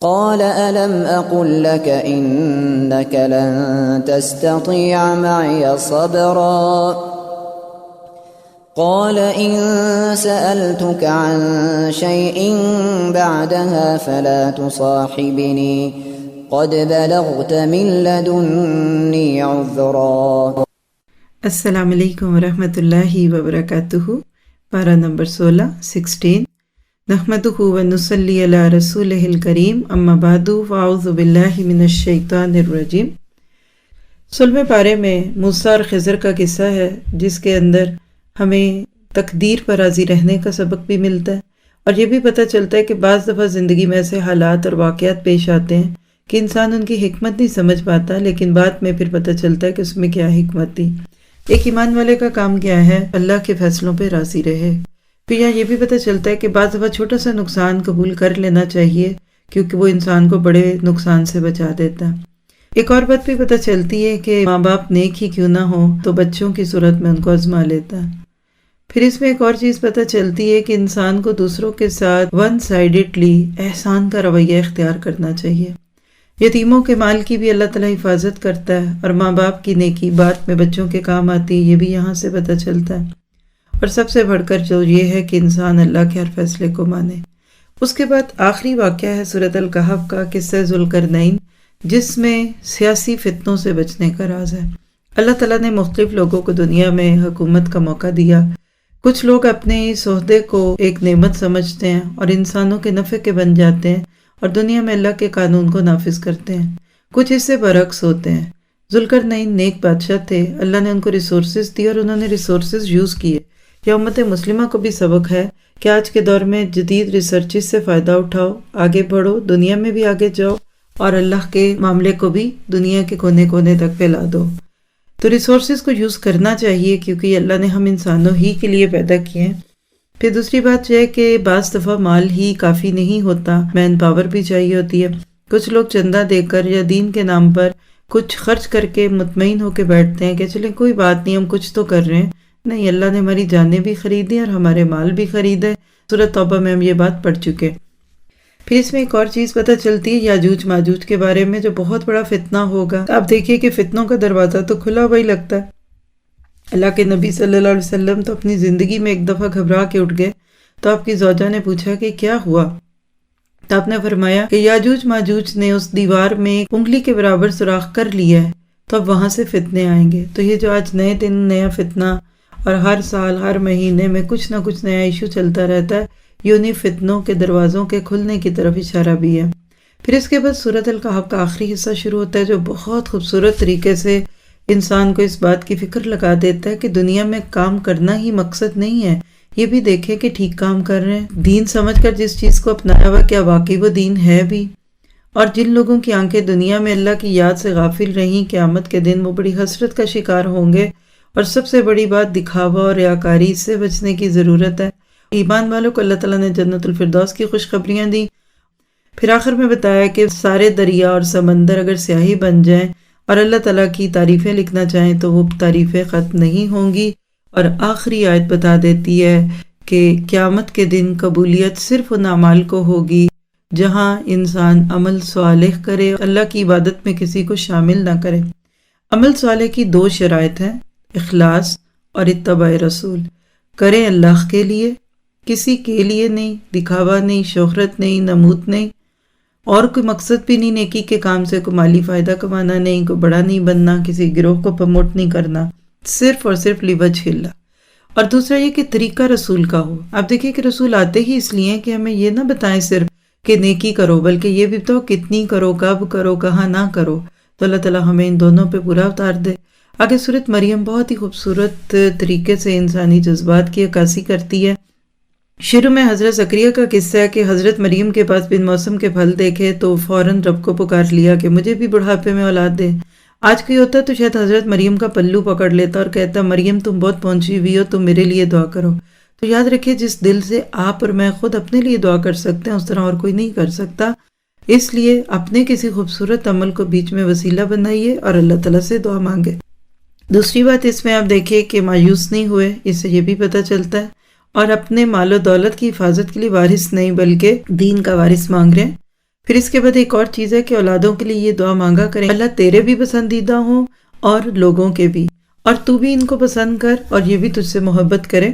قال ألم أقل لك إنك لن تستطيع معي صبرا قال إن سألتك عن شيء بعدها فلا تصاحبني قد بلغت من لدني عذرا۔ السلام علیکم ورحمۃ اللہ وبرکاتہ۔ پارہ نمبر 16 نحمدہ ونصلی علی رسولہ الکریم، اما بعد فاعوذ باللہ من الشیطان الرجیم۔ 16ویں پارے میں موسیٰ اور خضر کا قصہ ہے، جس کے اندر ہمیں تقدیر پر راضی رہنے کا سبق بھی ملتا ہے، اور یہ بھی پتہ چلتا ہے کہ بعض دفعہ زندگی میں ایسے حالات اور واقعات پیش آتے ہیں کہ انسان ان کی حکمت نہیں سمجھ پاتا، لیکن بعد میں پھر پتہ چلتا ہے کہ اس میں کیا حکمت تھی۔ ایک ایمان والے کا کام کیا ہے؟ اللہ کے فیصلوں پہ راضی رہے۔ پھر یہاں یہ بھی پتہ چلتا ہے کہ بعض دفعہ چھوٹا سا نقصان قبول کر لینا چاہیے، کیونکہ وہ انسان کو بڑے نقصان سے بچا دیتا ہے۔ ایک اور بات بھی پتہ چلتی ہے کہ ماں باپ نیک ہی کیوں نہ ہو تو بچوں کی صورت میں ان کو آزما لیتا ہے۔ پھر اس میں ایک اور چیز پتہ چلتی ہے کہ انسان کو دوسروں کے ساتھ ون سائیڈڈلی احسان کا رویہ اختیار کرنا چاہیے۔ یتیموں کے مال کی بھی اللہ تعالیٰ حفاظت کرتا ہے، اور ماں باپ کی نیکی بعد میں بچوں کے کام آتی ہے، یہ بھی یہاں سے پتہ چلتا ہے۔ اور سب سے بڑھ کر جو یہ ہے کہ انسان اللہ کے ہر فیصلے کو مانے۔ اس کے بعد آخری واقعہ ہے سورۃ الکہف کا، قصہ ذوالقرنین، جس میں سیاسی فتنوں سے بچنے کا راز ہے۔ اللہ تعالیٰ نے مختلف لوگوں کو دنیا میں حکومت کا موقع دیا۔ کچھ لوگ اپنے اس عہدے کو ایک نعمت سمجھتے ہیں اور انسانوں کے نفع کے بن جاتے ہیں، اور دنیا میں اللہ کے قانون کو نافذ کرتے ہیں۔ کچھ اس سے برعکس ہوتے ہیں۔ ذوالقرنین نیک بادشاہ تھے، اللہ نے ان کو ریسورسز دی اور انہوں نے ریسورسز یوز کیے۔ یہ امت مسلمہ کو بھی سبق ہے کہ آج کے دور میں جدید ریسرچز سے فائدہ اٹھاؤ، آگے بڑھو، دنیا میں بھی آگے جاؤ، اور اللہ کے معاملے کو بھی دنیا کے کونے کونے تک پھیلا دو۔ تو ریسورسز کو یوز کرنا چاہیے، کیونکہ اللہ نے ہم انسانوں ہی کے لیے پیدا کیے ہیں۔ پھر دوسری بات یہ ہے کہ بعض دفعہ مال ہی کافی نہیں ہوتا، مین پاور بھی چاہیے ہوتی ہے۔ کچھ لوگ چندہ دے کر یا دین کے نام پر کچھ خرچ کر کے مطمئن ہو کے بیٹھتے ہیں کہ چلیں کوئی بات نہیں، ہم کچھ تو کر رہے ہیں۔ نہیں، اللہ نے ہماری جانیں بھی خریدی اور ہمارے مال بھی خریدے۔ سورۃ توبہ میں ہم یہ بات پڑھ چکے۔ پھر اس میں ایک اور چیز پتہ چلتی ہے یاجوج ماجوج کے بارے میں، جو بہت بڑا فتنہ ہوگا۔ آپ دیکھیے کہ فتنوں کا دروازہ تو کھلا ہوا ہی لگتا ہے۔ اللہ کے نبی صلی اللہ علیہ وسلم تو اپنی زندگی میں ایک دفعہ گھبرا کے اٹھ گئے، تو آپ کی زوجہ نے پوچھا کہ کیا ہوا؟ تو آپ نے فرمایا کہ یاجوج ماجوج نے اس دیوار میں ایک انگلی کے برابر سوراخ کر لیا ہے، تو اب وہاں سے فتنے آئیں گے۔ تو یہ جو آج نئے دن نیا فتنہ، اور ہر سال ہر مہینے میں کچھ نہ کچھ نیا ایشو چلتا رہتا ہے، یہ انہیں فتنوں کے دروازوں کے کھلنے کی طرف اشارہ بھی ہے۔ پھر اس کے بعد سورۃ الکہف کا آخری حصہ شروع ہوتا ہے، جو بہت خوبصورت طریقے سے انسان کو اس بات کی فکر لگا دیتا ہے کہ دنیا میں کام کرنا ہی مقصد نہیں ہے، یہ بھی دیکھیں کہ ٹھیک کام کر رہے ہیں، دین سمجھ کر جس چیز کو اپنایا ہوا کیا واقعی وہ دین ہے بھی۔ اور جن لوگوں کی آنکھیں دنیا میں اللہ کی یاد سے غافل رہیں، قیامت کے دن وہ بڑی حسرت کا شکار ہوں گے۔ اور سب سے بڑی بات دکھاوا اور ریاکاری سے بچنے کی ضرورت ہے۔ ایمان والوں کو اللہ تعالیٰ نے جنت الفردوس کی خوشخبریاں دی۔ پھر آخر میں بتایا کہ سارے دریا اور سمندر اگر سیاہی بن جائیں اور اللہ تعالیٰ کی تعریفیں لکھنا چاہیں تو وہ تعریفیں ختم نہیں ہوں گی۔ اور آخری آیت بتا دیتی ہے کہ قیامت کے دن قبولیت صرف ان اعمال کو ہوگی جہاں انسان عمل صالح کرے، اللہ کی عبادت میں کسی کو شامل نہ کرے۔ عمل صالح کی 2 شرائط ہیں، اخلاص اور اتباع رسول۔ کریں اللہ کے لیے، کسی کے لیے نہیں، دکھاوا نہیں، شہرت نہیں، نمود نہیں، اور کوئی مقصد بھی نہیں نیکی کے کام سے، کوئی مالی فائدہ کمانا نہیں، کوئی بڑا نہیں بننا، کسی گروہ کو پروموٹ نہیں کرنا، صرف اور صرف لوجہ اللہ۔ اور دوسرا یہ کہ طریقہ رسول کا ہو۔ آپ دیکھیں کہ رسول آتے ہی اس لیے کہ ہمیں یہ نہ بتائیں صرف کہ نیکی کرو، بلکہ یہ بھی بتاؤ کتنی کرو، کب کرو، کہاں نہ کرو۔ تو اللہ تعالیٰ ہمیں ان دونوں پہ پورا اتار دے۔ آگے سورۃ مریم بہت ہی خوبصورت طریقے سے انسانی جذبات کی عکاسی کرتی ہے۔ شروع میں حضرت زکریا کا قصہ ہے کہ حضرت مریم کے پاس بن موسم کے پھل دیکھے تو فوراً رب کو پکار لیا کہ مجھے بھی بڑھاپے میں اولاد دے۔ آج کوئی ہوتا تو شاید حضرت مریم کا پلو پکڑ لیتا اور کہتا مریم تم بہت پہنچی ہوئی ہو، تم میرے لیے دعا کرو۔ تو یاد رکھیے جس دل سے آپ اور میں خود اپنے لیے دعا کر سکتے ہیں اس طرح اور کوئی نہیں کر سکتا۔ اس لیے اپنے کسی خوبصورت عمل کو بیچ میں وسیلہ بنائیے اور اللہ تعالیٰ سے دعا مانگے۔ دوسری بات اس میں آپ دیکھیے کہ مایوس نہیں ہوئے، اس سے یہ بھی پتہ چلتا ہے، اور اپنے مال و دولت کی حفاظت کے لیے وارث نہیں بلکہ دین کا وارث مانگ رہے ہیں۔ پھر اس کے بعد ایک اور چیز ہے کہ اولادوں کے لیے یہ دعا مانگا کریں، اللہ تیرے بھی پسندیدہ ہوں اور لوگوں کے بھی، اور تو بھی ان کو پسند کر اور یہ بھی تجھ سے محبت کرے۔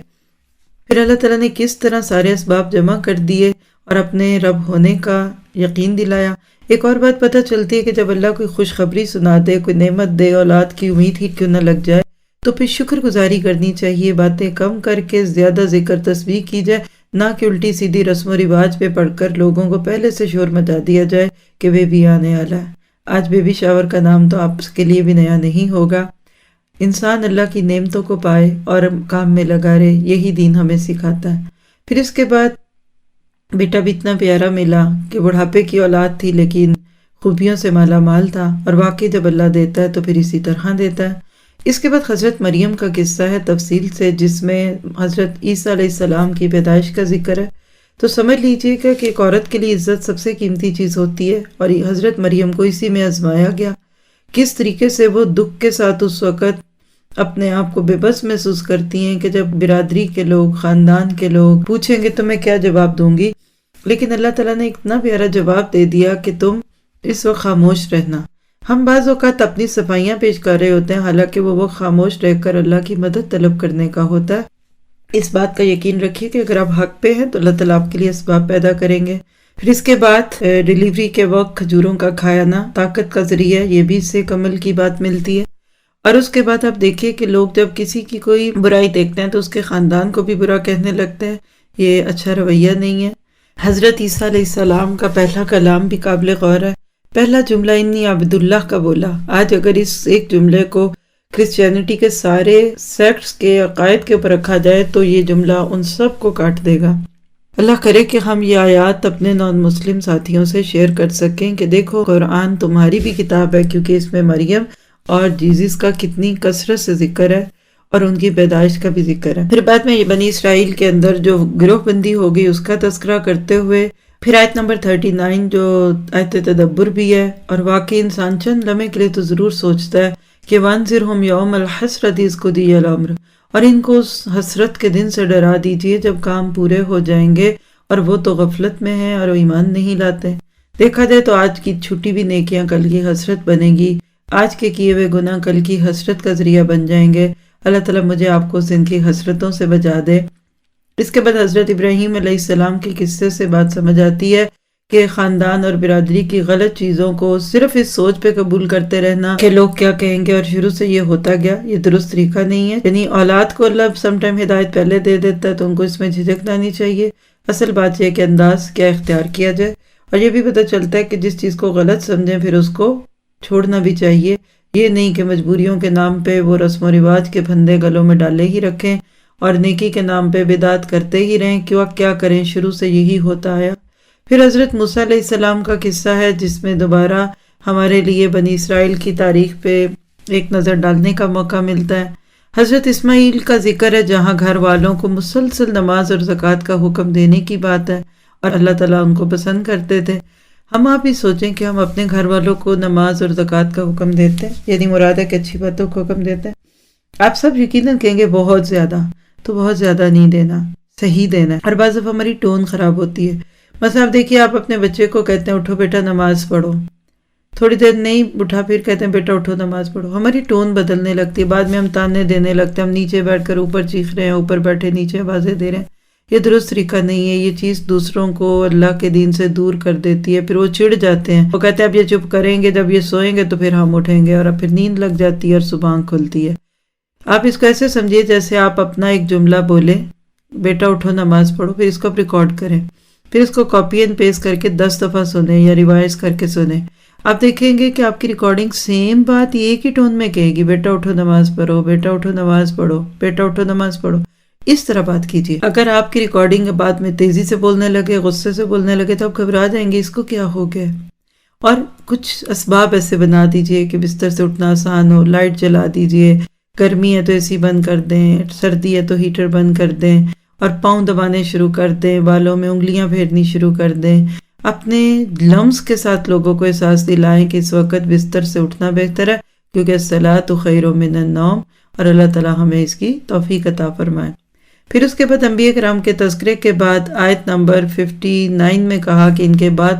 پھر اللہ تعالیٰ نے کس طرح سارے اسباب جمع کر دیے اور اپنے رب ہونے کا یقین دلایا۔ ایک اور بات پتہ چلتی ہے کہ جب اللہ کوئی خوشخبری سنا دے، کوئی نعمت دے، اولاد کی امید ہی کیوں نہ لگ جائے، تو پھر شکر گزاری کرنی چاہیے، باتیں کم کر کے زیادہ ذکر تسبیح کی جائے، نہ کہ الٹی سیدھی رسم و رواج پہ پڑھ کر لوگوں کو پہلے سے شور مچا دیا جائے کہ بیبی آنے والا ہے۔ آج بیبی شاور کا نام تو آپ کے لیے بھی نیا نہیں ہوگا۔ انسان اللہ کی نعمتوں کو پائے اور کام میں لگا رہے، یہی دین ہمیں سکھاتا ہے۔ پھر اس کے بعد بیٹا بھی اتنا پیارا ملا کہ بڑھاپے کی اولاد تھی لیکن خوبیوں سے مالا مال تھا، اور واقعی جب اللہ دیتا ہے تو پھر اسی طرح دیتا ہے۔ اس کے بعد حضرت مریم کا قصہ ہے تفصیل سے، جس میں حضرت عیسیٰ علیہ السلام کی پیدائش کا ذکر ہے۔ تو سمجھ لیجئے کہ ایک عورت کے لیے عزت سب سے قیمتی چیز ہوتی ہے، اور حضرت مریم کو اسی میں آزمایا گیا۔ کس طریقے سے وہ دکھ کے ساتھ اس وقت اپنے آپ کو بے بس محسوس کرتی ہیں کہ جب برادری کے لوگ، خاندان کے لوگ پوچھیں گے تو میں کیا جواب دوں گی، لیکن اللہ تعالیٰ نے اتنا پیارا جواب دے دیا کہ تم اس وقت خاموش رہنا۔ ہم بعض اوقات اپنی صفائیاں پیش کر رہے ہوتے ہیں، حالانکہ وہ وقت خاموش رہ کر اللہ کی مدد طلب کرنے کا ہوتا ہے۔ اس بات کا یقین رکھیے کہ اگر آپ حق پہ ہیں تو اللہ تعالیٰ آپ کے لیے اسباب پیدا کریں گے۔ پھر اس کے بعد ڈیلیوری کے وقت کھجوروں کا کھانا طاقت کا ذریعہ، یہ بھی اس سے کمل کی بات ملتی ہے۔ اور اس کے بعد آپ دیکھیے کہ لوگ جب کسی کی کوئی برائی دیکھتے ہیں تو اس کے خاندان کو بھی برا کہنے لگتے ہیں، یہ اچھا رویہ نہیں ہے۔ حضرت عیسیٰ علیہ السلام کا پہلا کلام بھی قابل غور ہے۔ پہلا جملہ انی عبد اللہ کا بولا۔ آج اگر اس ایک جملے کو کرسچینٹی کے سارے سیکٹس کے عقائد کے اوپر رکھا جائے تو یہ جملہ ان سب کو کاٹ دے گا۔ اللہ کرے کہ ہم یہ آیات اپنے نان مسلم ساتھیوں سے شیئر کر سکیں کہ دیکھو قرآن تمہاری بھی کتاب ہے، کیونکہ اس میں مریم اور جیزس کا کتنی کثرت سے ذکر ہے اور ان کی پیدائش کا بھی ذکر ہے۔ پھر بعد میں یہ بنی اسرائیل کے اندر جو گروہ بندی ہو گئی اس کا تذکرہ کرتے ہوئے پھر آیت نمبر 39 جو آیت تدبر بھی ہے، اور واقعی انسان چند لمحے کے لیے تو ضرور سوچتا ہے کہ وانذرہم یوم الحسرۃ اذ قضی الامر، اور ان کو اس حسرت کے دن سے ڈرا دیجئے جب کام پورے ہو جائیں گے اور وہ تو غفلت میں ہیں اور ایمان نہیں لاتے۔ دیکھا جائے تو آج کی چھٹی بھی نیکیاں کل کی حسرت بنے گی، آج کے کیے ہوئے گناہ کل کی حسرت کا ذریعہ بن جائیں گے۔ اللہ تعالیٰ مجھے آپ کو ان کی حسرتوں سے بچا دے۔ اس کے بعد حضرت ابراہیم علیہ السلام کے قصے سے بات سمجھ آتی ہے کہ خاندان اور برادری کی غلط چیزوں کو صرف اس سوچ پہ قبول کرتے رہنا کہ لوگ کیا کہیں گے، اور شروع سے یہ ہوتا گیا، یہ درست طریقہ نہیں ہے۔ یعنی اولاد کو اللہ سم ٹائم ہدایت پہلے دے دیتا ہے تو ان کو اس میں جھجکنا نہیں چاہیے۔ اصل بات یہ کہ انداز کیا اختیار کیا جائے، اور یہ بھی پتہ چلتا ہے کہ جس چیز کو غلط سمجھیں پھر اس کو چھوڑنا بھی چاہیے۔ یہ نہیں کہ مجبوریوں کے نام پہ وہ رسم و رواج کے پھندے گلوں میں ڈالے ہی رکھیں اور نیکی کے نام پہ بدعت کرتے ہی رہیں، کیا کریں، شروع سے یہی ہوتا آیا۔ پھر حضرت موسیٰ علیہ السلام کا قصہ ہے جس میں دوبارہ ہمارے لیے بنی اسرائیل کی تاریخ پہ ایک نظر ڈالنے کا موقع ملتا ہے۔ حضرت اسماعیل کا ذکر ہے جہاں گھر والوں کو مسلسل نماز اور زکوٰۃ کا حکم دینے کی بات ہے، اور اللہ تعالیٰ ان کو پسند کرتے تھے۔ ہم آپ ہی سوچیں کہ ہم اپنے گھر والوں کو نماز اور زکوٰۃ کا حکم دیتے ہیں، یعنی مراد ہے کہ اچھی باتوں کو حکم دیتے ہیں۔ آپ سب یقیناً کہیں گے بہت زیادہ، تو بہت زیادہ نہیں دینا، صحیح دینا ہے۔ ہر بعض دفعہ ہماری ٹون خراب ہوتی ہے۔ مثلا آپ دیکھیے، آپ اپنے بچے کو کہتے ہیں اٹھو بیٹا نماز پڑھو، تھوڑی دیر نہیں اٹھا پھر کہتے ہیں بیٹا اٹھو نماز پڑھو، ہماری ٹون بدلنے لگتی ہے، بعد میں ہم تانے دینے لگتے ہیں، ہم نیچے بیٹھ کر اوپر چیخ رہے ہیں، اوپر بیٹھے نیچے آوازیں دے رہے ہیں۔ یہ درست طریقہ نہیں ہے، یہ چیز دوسروں کو اللہ کے دین سے دور کر دیتی ہے، پھر وہ چڑ جاتے ہیں، وہ کہتے ہیں اب یہ چپ کریں گے، جب یہ سوئیں گے تو پھر ہم اٹھیں گے، اور اب پھر نیند لگ جاتی ہے اور صبح آنکھ کھلتی ہے۔ آپ اس کو ایسے سمجھیے جیسے آپ اپنا ایک جملہ بولیں، بیٹا اٹھو نماز پڑھو، پھر اس کو آپ ریکارڈ کریں، پھر اس کو کاپی اینڈ پیسٹ کر کے 10 دفعہ سنیں یا ریوائز کر کے سنیں۔ آپ دیکھیں گے کہ آپ کی ریکارڈنگ سیم بات ایک ہی ٹون میں کہے گی، بیٹا اٹھو نماز پڑھو، بیٹا اٹھو نماز پڑھو، بیٹا اٹھو نماز پڑھو۔ اس طرح بات کیجیے۔ اگر آپ کی ریکارڈنگ بعد میں تیزی سے بولنے لگے، غصے سے بولنے لگے، تو آپ گھبرا جائیں گے، اس کو کیا ہو گیا۔ اور کچھ اسباب ایسے بنا دیجئے کہ بستر سے اٹھنا آسان ہو، لائٹ جلا دیجئے، گرمی ہے تو اے سی بند کر دیں، سردی ہے تو ہیٹر بند کر دیں، اور پاؤں دبانے شروع کر دیں، بالوں میں انگلیاں پھیرنی شروع کر دیں۔ اپنے لمس کے ساتھ لوگوں کو احساس دلائیں کہ اس وقت بستر سے اٹھنا بہتر ہے، کیونکہ الصلاۃ خیر من النوم، اور اللہ تعالیٰ ہمیں اس کی توفیق عطا فرمائے۔ پھر اس کے بعد انبیاء کرام کے تذکرے کے بعد آیت نمبر 59 میں کہا کہ ان کے بعد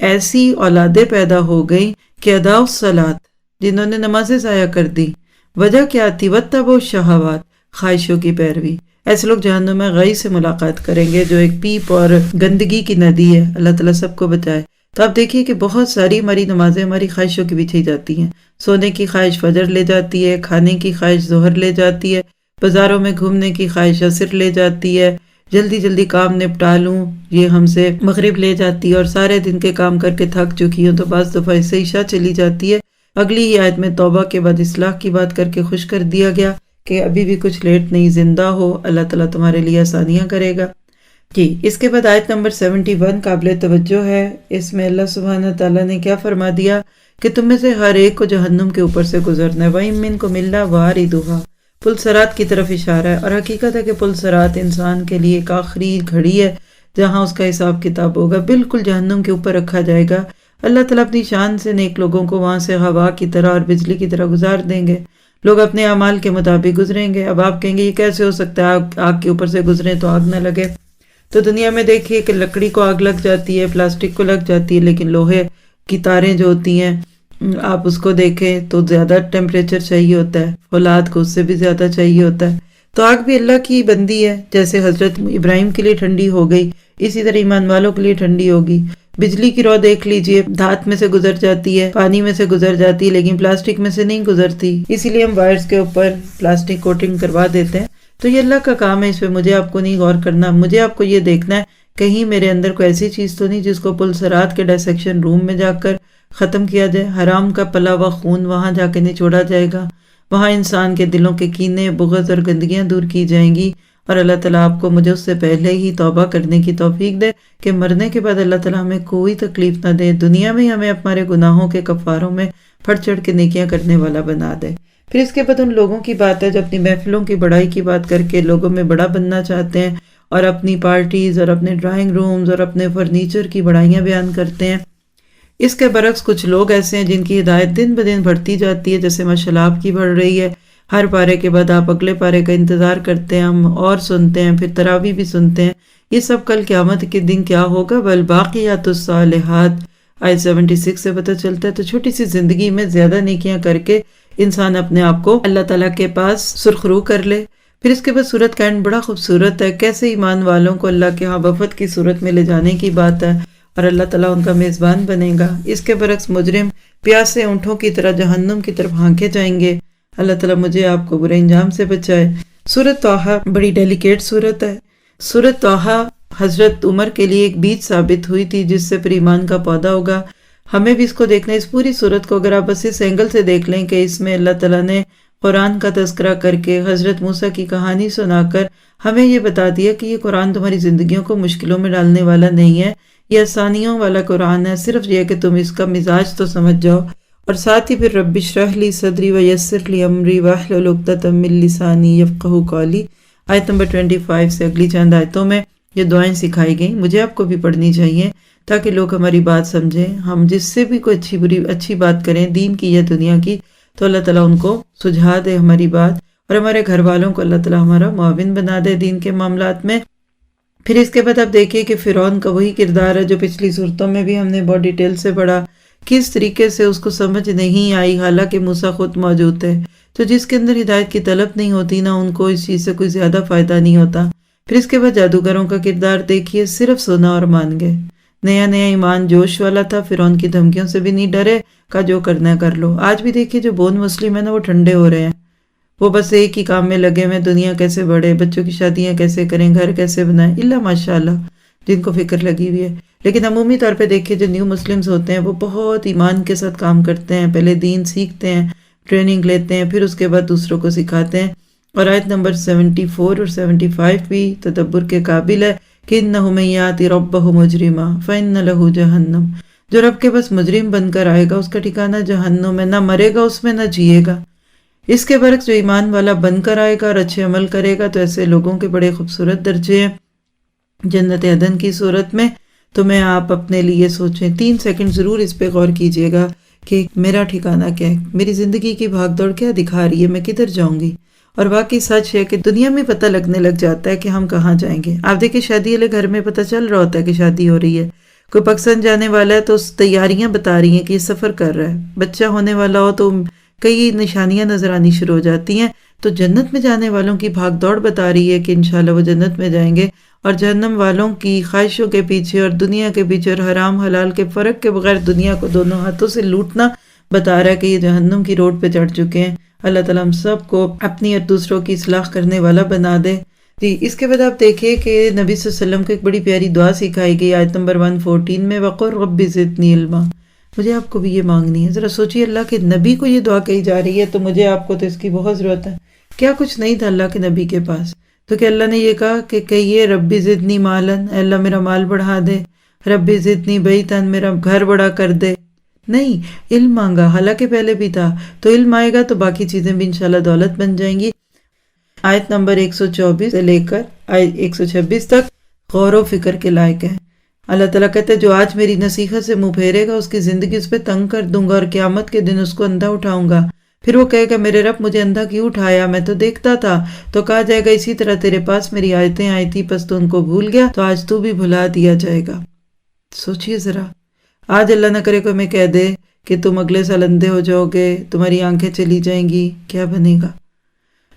ایسی اولادیں پیدا ہو گئیں کہ ادا الصلاۃ، جنہوں نے نمازیں ضائع کر دی، وجہ کیا تھی؟ واتبعوا الشہوات، خواہشوں کی پیروی۔ ایسے لوگ جہنم میں غی سے ملاقات کریں گے، جو ایک پیپ اور گندگی کی ندی ہے، اللہ تعالیٰ سب کو بچائے۔ تو آپ دیکھیے کہ بہت ساری ہماری نمازیں ہماری خواہشوں کے پیچھے ہی جاتی ہیں۔ سونے کی خواہش فجر لے جاتی ہے، کھانے کی خواہش ظہر لے جاتی ہے، بازاروں میں گھومنے کی خواہش عصر لے جاتی ہے، جلدی جلدی کام نپٹا لوں یہ ہم سے مغرب لے جاتی ہے، اور سارے دن کے کام کر کے تھک چکی ہوں تو بعض دفعہ اس سے عشاء چلی جاتی ہے۔ اگلی ہی آیت میں توبہ کے بعد اصلاح کی بات کر کے خوش کر دیا گیا کہ ابھی بھی کچھ لیٹ نہیں، زندہ ہو، اللہ تعالیٰ تمہارے لیے آسانیاں کرے گا۔ جی، اس کے بعد آیت نمبر 71 قابل توجہ ہے۔ اس میں اللہ سبحانہ تعالیٰ نے کیا فرما دیا کہ تم میں سے ہر ایک کو جہنم کے اوپر سے گزرنا ہے۔ وَإِن مِّنكُمْ إِلَّا وَارِدُهَا، پل صراط کی طرف اشارہ ہے، اور حقیقت ہے کہ پل صراط انسان کے لیے ایک آخری گھڑی ہے جہاں اس کا حساب کتاب ہوگا، بالکل جہنم کے اوپر رکھا جائے گا۔ اللہ تعالیٰ اپنی شان سے نیک لوگوں کو وہاں سے ہوا کی طرح اور بجلی کی طرح گزار دیں گے۔ لوگ اپنے اعمال کے مطابق گزریں گے۔ اب آپ کہیں گے یہ کیسے ہو سکتا ہے، آگ کے اوپر سے گزریں تو آگ نہ لگے؟ تو دنیا میں دیکھیے کہ لکڑی کو آگ لگ جاتی ہے، پلاسٹک کو لگ جاتی ہے، لیکن لوہے کی تاریں جو ہوتی ہیں آپ اس کو دیکھیں تو زیادہ ٹیمپریچر چاہیے ہوتا ہے، فولاد کو اس سے بھی زیادہ چاہیے ہوتا ہے۔ تو آگ بھی اللہ کی بندی ہے، جیسے حضرت ابراہیم کے لیے ٹھنڈی ہو گئی اسی طرح ایمان والوں کے لیے ٹھنڈی ہوگی۔ بجلی کی رو دیکھ لیجئے، دھات میں سے گزر جاتی ہے، پانی میں سے گزر جاتی ہے، لیکن پلاسٹک میں سے نہیں گزرتی، اسی لیے ہم وائرز کے اوپر پلاسٹک کوٹنگ کروا دیتے ہیں۔ تو یہ اللہ کا کام ہے، اس پہ مجھے آپ کو نہیں غور کرنا، مجھے آپ کو یہ دیکھنا ہے کہیں میرے اندر کوئی ایسی چیز تو نہیں جس کو پل صراط کے ڈائسیکشن روم میں جا کر ختم کیا جائے۔ حرام کا پلا ہوا خون وہاں جا کے نچوڑا جائے گا، وہاں انسان کے دلوں کے کینے، بغض اور گندگیاں دور کی جائیں گی، اور اللہ تعالیٰ آپ کو مجھے اس سے پہلے ہی توبہ کرنے کی توفیق دے کہ مرنے کے بعد اللہ تعالیٰ ہمیں کوئی تکلیف نہ دے، دنیا میں ہی ہمیں ہمارے گناہوں کے کفاروں میں پھڑ چڑھ کے نیکیاں کرنے والا بنا دے۔ پھر اس کے بعد ان لوگوں کی بات ہے جو اپنی محفلوں کی بڑائی کی بات کر کے لوگوں میں بڑا بننا چاہتے ہیں، اور اپنی پارٹیز اور اپنے ڈرائنگ رومز اور اپنے فرنیچر کی بڑائیاں بیان کرتے ہیں۔ اس کے برعکس کچھ لوگ ایسے ہیں جن کی ہدایت دن بدن بڑھتی جاتی ہے، جیسے ماشاءاللہ آپ کی بڑھ رہی ہے، ہر پارے کے بعد آپ اگلے پارے کا انتظار کرتے ہیں، ہم اور سنتے ہیں، پھر تراویح بھی سنتے ہیں۔ یہ سب کل قیامت کے دن کیا ہوگا؟ والباقیات الصالحات، آیت 76 سے پتہ چلتا ہے۔ تو چھوٹی سی زندگی میں زیادہ نیکیاں کر کے انسان اپنے آپ کو اللہ تعالیٰ کے پاس سرخرو کر لے۔ پھر اس کے بعد سورت کا اینڈ بڑا خوبصورت ہے، کیسے ایمان والوں کو اللہ کے ہاں وفد کی صورت میں لے جانے کی بات ہے، اور اللہ تعالیٰ ان کا میزبان بنے گا۔ اس کے برعکس مجرم پیاسے اونٹوں کی طرح جہنم کی طرف ہانکے جائیں گے۔ اللہ تعالیٰ مجھے آپ کو برے انجام سے بچائے۔ سورۃ طٰہٰ بڑی ڈیلیکیٹ سورت ہے۔ سورۃ طٰہٰ حضرت عمر کے لیے ایک بیج ثابت ہوئی تھی جس سے پھر ایمان کا پودا ہوگا۔ ہمیں بھی اس کو دیکھنا ہے، اس پوری سورت کو اگر آپ بس اس اینگل سے دیکھ لیں کہ اس میں اللہ تعالیٰ نے قرآن کا تذکرہ کر کے حضرت موسیٰ کی کہانی سنا کر ہمیں یہ بتا دیا کہ یہ قرآن تمہاری زندگیوں کو مشکلوں میں ڈالنے والا نہیں ہے، یہ آسانیوں والا قرآن ہے، صرف یہ کہ تم اس کا مزاج تو سمجھ جاؤ۔ اور ساتھ ہی پھر رب اشرح لی صدری ویسر لی امری واحلل عقدۃ من لسانی یفقہوا قولی، آیت نمبر 25 سے اگلی چند آیتوں میں یہ دعائیں سکھائی گئیں، مجھے آپ کو بھی پڑھنی چاہیے تاکہ لوگ ہماری بات سمجھیں۔ ہم جس سے بھی کوئی اچھی بات کریں، دین کی یا دنیا کی، تو اللہ تعالیٰ ان کو سجھا دے ہماری بات، اور ہمارے گھر والوں کو اللہ تعالیٰ ہمارا معاون بنا دے دین کے معاملات میں۔ پھر اس کے بعد آپ دیکھیے کہ فرعون کا وہی کردار ہے جو پچھلی صورتوں میں بھی ہم نے بہت ڈیٹیل سے پڑھا، کس طریقے سے اس کو سمجھ نہیں آئی حالانکہ موسیٰ خود موجود ہے۔ تو جس کے اندر ہدایت کی طلب نہیں ہوتی نا، ان کو اس چیز سے کوئی زیادہ فائدہ نہیں ہوتا۔ پھر اس کے بعد جادوگروں کا کردار دیکھیے، صرف سنا اور مان گئے۔ نیا ایمان جوش والا تھا، فرعون کی دھمکیوں سے بھی نہیں ڈرے، کہا جو کرنا ہے کر لو۔ آج بھی دیکھیے جو بون مسلم ہیں نا، وہ ٹھنڈے ہو رہے ہیں، وہ بس ایک ہی کام میں لگے ہوئے، دنیا کیسے بڑھے، بچوں کی شادیاں کیسے کریں، گھر کیسے بنائیں، اللہ ماشاءاللہ جن کو فکر لگی ہوئی ہے۔ لیکن عمومی طور پہ دیکھیے جو نیو مسلمز ہوتے ہیں وہ بہت ایمان کے ساتھ کام کرتے ہیں، پہلے دین سیکھتے ہیں، ٹریننگ لیتے ہیں، پھر اس کے بعد دوسروں کو سکھاتے ہیں۔ اور آیت نمبر 74 اور 75 بھی تدبر کے قابل ہے کہ اِنَّهُ مَن يَأْتِ رَبَّهُ مُجْرِمًا فَإِنَّ لَهُ جَهَنَّمَ، جو رب کے پاس مجرم بن کر آئے گا اس کا ٹھکانہ جہنم ہے، نہ مرے گا اس میں نہ جیے گا۔ اس کے برعکس جو ایمان والا بن کر آئے گا اور اچھے عمل کرے گا تو ایسے لوگوں کے بڑے خوبصورت درجے ہیں جنت عدن کی صورت میں۔ تو میں آپ اپنے لیے سوچیں، 3 سیکنڈ ضرور اس پہ غور کیجئے گا کہ میرا ٹھکانہ کیا ہے، میری زندگی کی بھاگ دوڑ کیا دکھا رہی ہے، میں کدھر جاؤں گی۔ اور واقعی سچ ہے کہ دنیا میں پتہ لگنے لگ جاتا ہے کہ ہم کہاں جائیں گے۔ آپ دیکھیں شادی والے گھر میں پتہ چل رہا ہوتا ہے کہ شادی ہو رہی ہے، کوئی پاکستان جانے والا ہے تو اس تیاریاں بتا رہی ہیں کہ یہ سفر کر رہا ہے. بچہ ہونے والا ہو تو کئی نشانیاں نظر آنی شروع ہو جاتی ہیں. تو جنت میں جانے والوں کی بھاگ دوڑ بتا رہی ہے کہ انشاءاللہ وہ جنت میں جائیں گے، اور جہنم والوں کی خواہشوں کے پیچھے اور دنیا کے پیچھے اور حرام حلال کے فرق کے بغیر دنیا کو دونوں ہاتھوں سے لوٹنا بتا رہا ہے کہ یہ جہنم کی روڈ پہ چڑھ چکے ہیں. اللہ تعالیٰ ہم سب کو اپنی اور دوسروں کی اصلاح کرنے والا بنا دے. جی اس کے بعد آپ دیکھیں کہ نبی صلی اللہ علیہ وسلم کو ایک بڑی پیاری دعا سکھائی گئی آیت نمبر 114 میں، وَقُلْ رَبِّ زِدْنِی عِلْمًا. مجھے آپ کو بھی یہ مانگنی ہے. ذرا سوچیے، اللہ کے نبی کو یہ دعا کہی جا رہی ہے، تو مجھے آپ کو تو اس کی بہت ضرورت ہے. کیا کچھ نہیں تھا اللہ کے نبی کے پاس، تو کہ اللہ نے یہ کہا کہ کہیے ربی زدنی مالن، اے اللہ میرا مال بڑھا دے، ربی زدنی بیتن، میرا گھر بڑا کر دے. نہیں، علم مانگا، حالانکہ پہلے بھی تھا. تو علم آئے گا تو باقی چیزیں بھی انشاءاللہ دولت بن جائیں گی. آیت نمبر 124 سے لے کر 126 تک غور و فکر کے لائق ہے. اللہ تعالیٰ کہتے ہیں جو آج میری نصیحت سے منہ پھیرے گا اس کی زندگی اس پہ تنگ کر دوں گا، اور قیامت کے دن اس کو اندھا اٹھاؤں گا. پھر وہ کہے گا میرے رب مجھے اندھا کیوں اٹھایا، میں تو دیکھتا تھا. تو کہا جائے گا اسی طرح تیرے پاس میری آیتیں آئی تھی، پس تو ان کو بھول گیا، تو آج تو بھی بھلا دیا جائے گا. سوچئے ذرا، آج اللہ نہ کرے کوئی میں کہہ دے کہ تم اگلے سال اندھے ہو جاؤ گے، تمہاری آنکھیں چلی جائیں گی، کیا بنے گا؟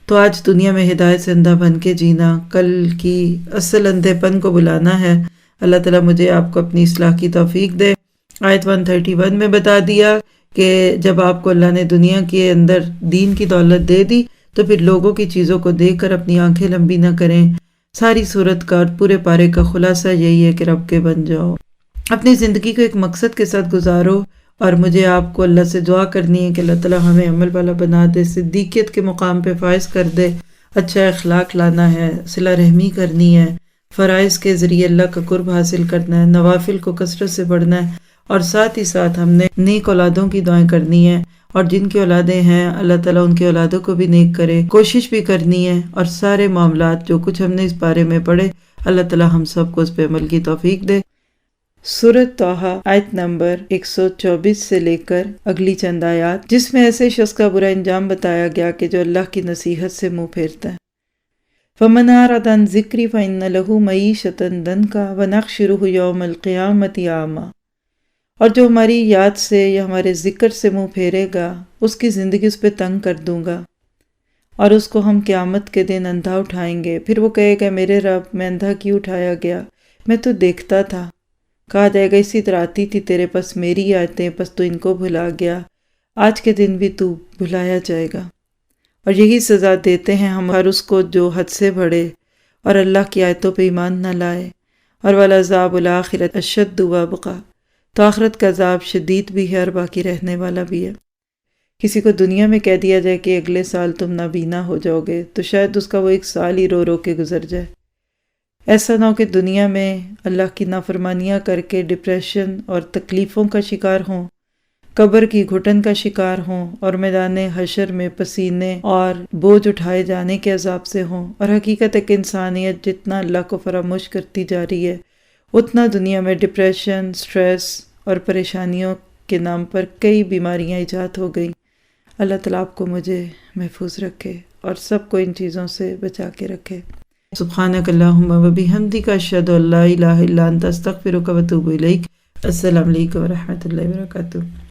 تو آج دنیا میں ہدایت سے اندھا بن کے جینا، کل کی اصل اندھے پن کو بلانا ہے. اللہ تعالیٰ مجھے آپ کو اپنی اصلاح کی توفیق دے. آیت 131 میں بتا دیا کہ جب آپ کو اللہ نے دنیا کے اندر دین کی دولت دے دی تو پھر لوگوں کی چیزوں کو دیکھ کر اپنی آنکھیں لمبی نہ کریں. ساری صورت کا اور پورے پارے کا خلاصہ یہی ہے کہ رب کے بن جاؤ، اپنی زندگی کو ایک مقصد کے ساتھ گزارو. اور مجھے آپ کو اللہ سے دعا کرنی ہے کہ اللہ تعالیٰ ہمیں عمل والا بنا دے، صدیقیت کے مقام پہ فائز کر دے. اچھا اخلاق لانا ہے، صلہ رحمی کرنی ہے، فرائض کے ذریعے اللہ کا قرب حاصل کرنا ہے، نوافل کو کثرت سے پڑھنا ہے، اور ساتھ ہی ساتھ ہم نے نیک اولادوں کی دعائیں کرنی ہیں. اور جن کی اولادیں ہیں اللہ تعالیٰ ان کی اولادوں کو بھی نیک کرے، کوشش بھی کرنی ہے. اور سارے معاملات جو کچھ ہم نے اس بارے میں پڑھے اللہ تعالیٰ ہم سب کو اس پہ عمل کی توفیق دے. سورۃ طٰہٰ آیت نمبر 124 سے لے کر اگلی چند آیات، جس میں ایسے شخص کا برا انجام بتایا گیا کہ جو اللہ کی نصیحت سے منہ پھیرتا ہے. فَمَنْ أَعْرَضَ عَنْ ذِكْرِي فَإِنَّ لَهُ مَعِيشَةً ضَنْكًا وَنَحْشُرُهُ يَوْمَ الْقِيَامَةِ أَعْمَىٰ. اور جو ہماری یاد سے یا ہمارے ذکر سے منہ پھیرے گا اس کی زندگی اس پہ تنگ کر دوں گا، اور اس کو ہم قیامت کے دن اندھا اٹھائیں گے. پھر وہ کہے گا میرے رب میں اندھا کیوں اٹھایا گیا، میں تو دیکھتا تھا. کہا جائے گا اسی طرح آتی تھی تیرے پاس میری آیتیں، پس تو ان کو بھلا گیا، آج کے دن بھی تو بھلایا جائے گا. اور یہی سزا دیتے ہیں ہم ہر اس کو جو حد سے بڑھے اور اللہ کی آیتوں پہ ایمان نہ لائے. اور وَالْعَذَابُ الْآخِرَةِ أَشَدُّ وَأَبْقَىٰ. تو آخرت کا عذاب شدید بھی ہے اور باقی رہنے والا بھی ہے. کسی کو دنیا میں کہہ دیا جائے کہ اگلے سال تم نابینا ہو جاؤ گے تو شاید اس کا وہ 1 سال ہی رو رو کے گزر جائے. ایسا نہ ہو کہ دنیا میں اللہ کی نافرمانیاں کر کے ڈپریشن اور تکلیفوں کا شکار ہوں، قبر کی گھٹن کا شکار ہوں، اور میدان حشر میں پسینے اور بوجھ اٹھائے جانے کے عذاب سے ہوں. اور حقیقت ہے کہ انسانیت جتنا اللہ کو فراموش کرتی جا رہی ہے اتنا دنیا میں ڈپریشن، سٹریس اور پریشانیوں کے نام پر کئی بیماریاں ایجاد ہو گئیں. اللہ تعالیٰ آپ کو مجھے محفوظ رکھے اور سب کو ان چیزوں سے بچا کے رکھے. سبحانک اللہم و بحمدک، اشہد ان لا الہ الا انت، استغفرک و اتوب الیک. السلام علیکم و رحمۃ اللہ وبرکاتہ.